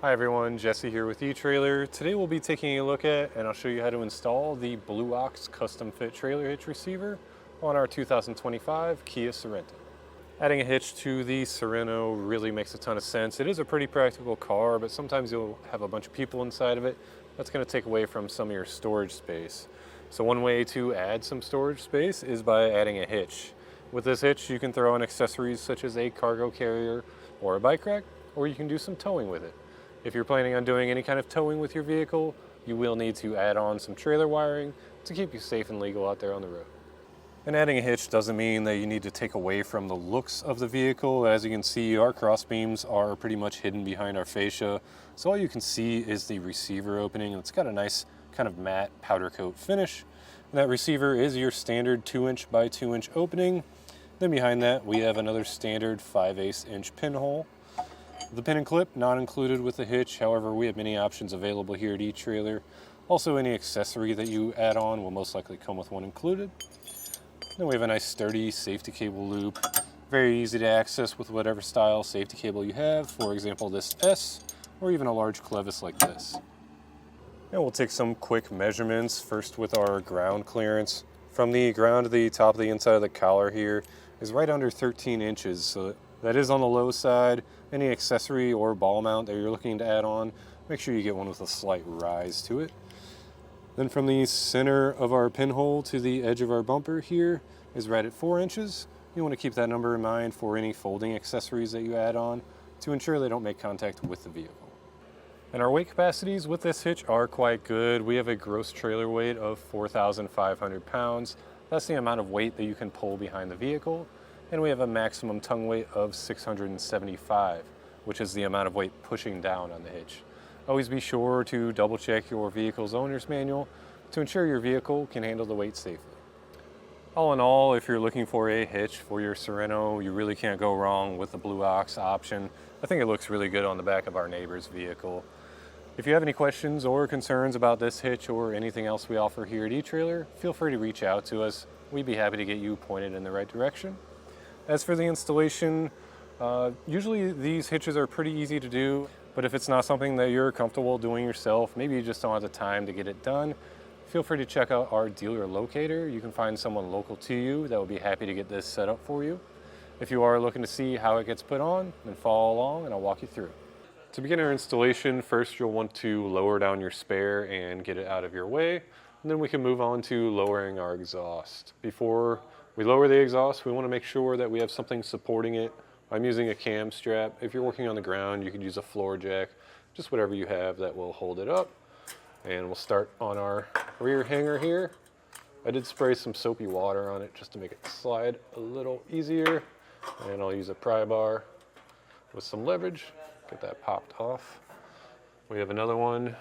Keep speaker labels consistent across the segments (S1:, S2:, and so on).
S1: Hi everyone, Jesse here with eTrailer. Today we'll be taking a look at and I'll show you how to install the Blue Ox custom fit trailer hitch receiver on our 2025 Kia Sorento. Adding a hitch to the Sorento really makes a ton of sense. It is a pretty practical car, but sometimes you'll have a bunch of people inside of it. That's going to take away from some of your storage space. So one way to add some storage space is by adding a hitch. With this hitch you can throw in accessories such as a cargo carrier or a bike rack, or you can do some towing with it. If you're planning on doing any kind of towing with your vehicle, you will need to add on some trailer wiring to keep you safe and legal out there on the road. And adding a hitch doesn't mean that you need to take away from the looks of the vehicle. As you can see, our cross beams are pretty much hidden behind our fascia. So all you can see is the receiver opening. It's got a nice kind of matte powder coat finish. And that receiver is your standard 2" by 2" opening. Then behind that, we have another standard 5/8" pinhole. The pin and clip not included with the hitch. However, we have many options available here at eTrailer. Also, any accessory that you add on will most likely come with one included. Then we have a nice sturdy safety cable loop. Very easy to access with whatever style safety cable you have. For example, this S, or even a large clevis like this. And we'll take some quick measurements, first with our ground clearance. From the ground to the top of the inside of the collar here is right under 13 inches. So that is on the low side. Any accessory or ball mount that you're looking to add on, make sure you get one with a slight rise to it. Then from the center of our pinhole to the edge of our bumper here is right at 4 inches. You want to keep that number in mind for any folding accessories that you add on to ensure they don't make contact with the vehicle. And our weight capacities with this hitch are quite good. We have a gross trailer weight of 4,500 pounds. That's the amount of weight that you can pull behind the vehicle. And we have a maximum tongue weight of 675, which is the amount of weight pushing down on the hitch. Always be sure to double check your vehicle's owner's manual to ensure your vehicle can handle the weight safely. All in all, if you're looking for a hitch for your Sorento, you really can't go wrong with the Blue Ox option. I think it looks really good on the back of our neighbor's vehicle. If you have any questions or concerns about this hitch or anything else we offer here at eTrailer, feel free to reach out to us. We'd be happy to get you pointed in the right direction. As for the installation, usually these hitches are pretty easy to do, but if it's not something that you're comfortable doing yourself, maybe you just don't have the time to get it done, feel free to check out our dealer locator. You can find someone local to you that will be happy to get this set up for you. If you are looking to see how it gets put on, then follow along and I'll walk you through. To begin our installation, first you'll want to lower down your spare and get it out of your way, and then we can move on to lowering our exhaust. Before we lower the exhaust, we want to make sure that we have something supporting it. I'm using a cam strap. If you're working on the ground, you could use a floor jack, just whatever you have that will hold it up. And we'll start on our rear hanger here. I did spray some soapy water on it just to make it slide a little easier. And I'll use a pry bar with some leverage, get that popped off. We have another one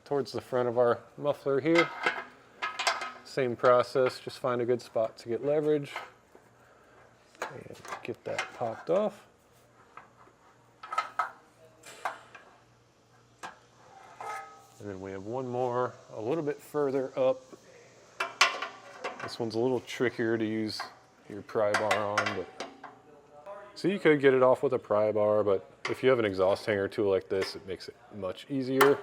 S1: towards the front of our muffler here. Same process, just find a good spot to get leverage and get that popped off. And then we have one more a little bit further up. This one's a little trickier to use your pry bar on, but so you could get it off with a pry bar, but if you have an exhaust hanger tool like this, it makes it much easier.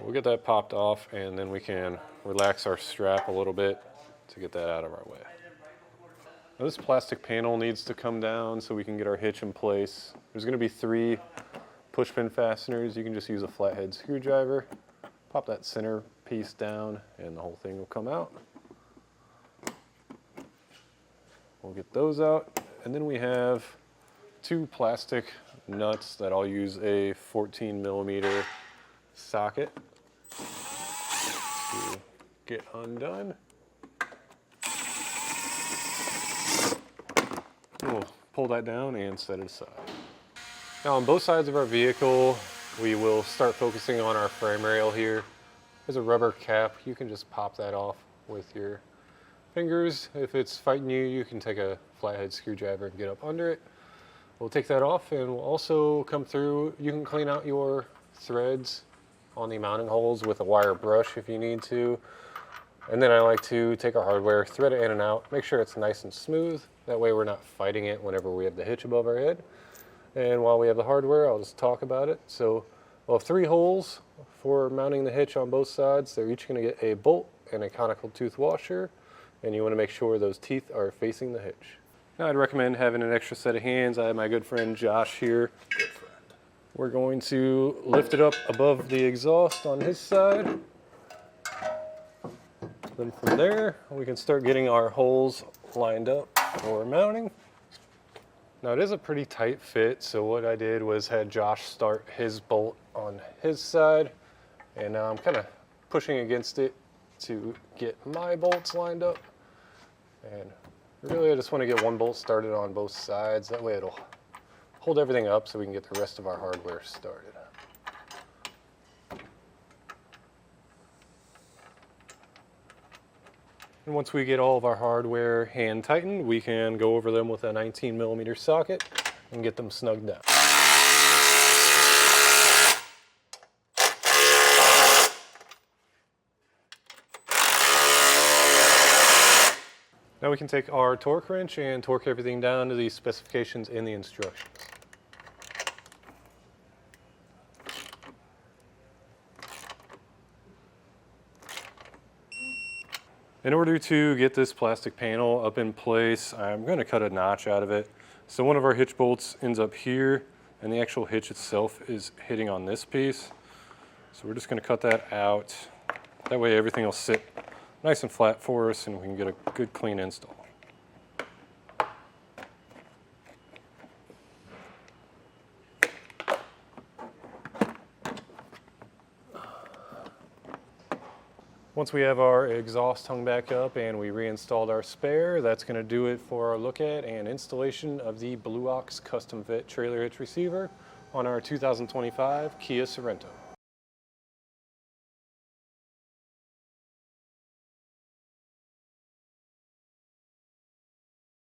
S1: We'll get that popped off and then we can relax our strap a little bit to get that out of our way. Now this plastic panel needs to come down so we can get our hitch in place. There's going to be 3 push pin fasteners. You can just use a flathead screwdriver, pop that center piece down and the whole thing will come out. We'll get those out, and then we have 2 plastic nuts that I'll use a 14mm socket to get undone. We'll pull that down and set it aside. Now on both sides of our vehicle, we will start focusing on our frame rail here. There's a rubber cap. You can just pop that off with your fingers. If it's fighting you, you can take a flathead screwdriver and get up under it. We'll take that off and we'll also come through. You can clean out your threads on the mounting holes with a wire brush if you need to. And then I like to take our hardware, thread it in and out, make sure it's nice and smooth. That way we're not fighting it whenever we have the hitch above our head. And while we have the hardware, I'll just talk about it. So we'll have 3 holes for mounting the hitch on both sides. They're each going to get a bolt and a conical tooth washer, and you want to make sure those teeth are facing the hitch. Now I'd recommend having an extra set of hands. I have my good friend Josh here. We're going to lift it up above the exhaust on his side. Then from there, we can start getting our holes lined up for mounting. Now it is a pretty tight fit, so what I did was had Josh start his bolt on his side, and now I'm kind of pushing against it to get my bolts lined up. And really I just want to get one bolt started on both sides, that way it'll hold everything up so we can get the rest of our hardware started. And once we get all of our hardware hand tightened, we can go over them with a 19mm socket and get them snugged down. Now we can take our torque wrench and torque everything down to the specifications in the instructions. In order to get this plastic panel up in place, I'm going to cut a notch out of it. So one of our hitch bolts ends up here, and the actual hitch itself is hitting on this piece. So we're just going to cut that out. That way everything will sit nice and flat for us, and we can get a good clean install. Once we have our exhaust hung back up and we reinstalled our spare, that's going to do it for our look at and installation of the Blue Ox custom fit trailer hitch receiver on our 2025 Kia Sorento.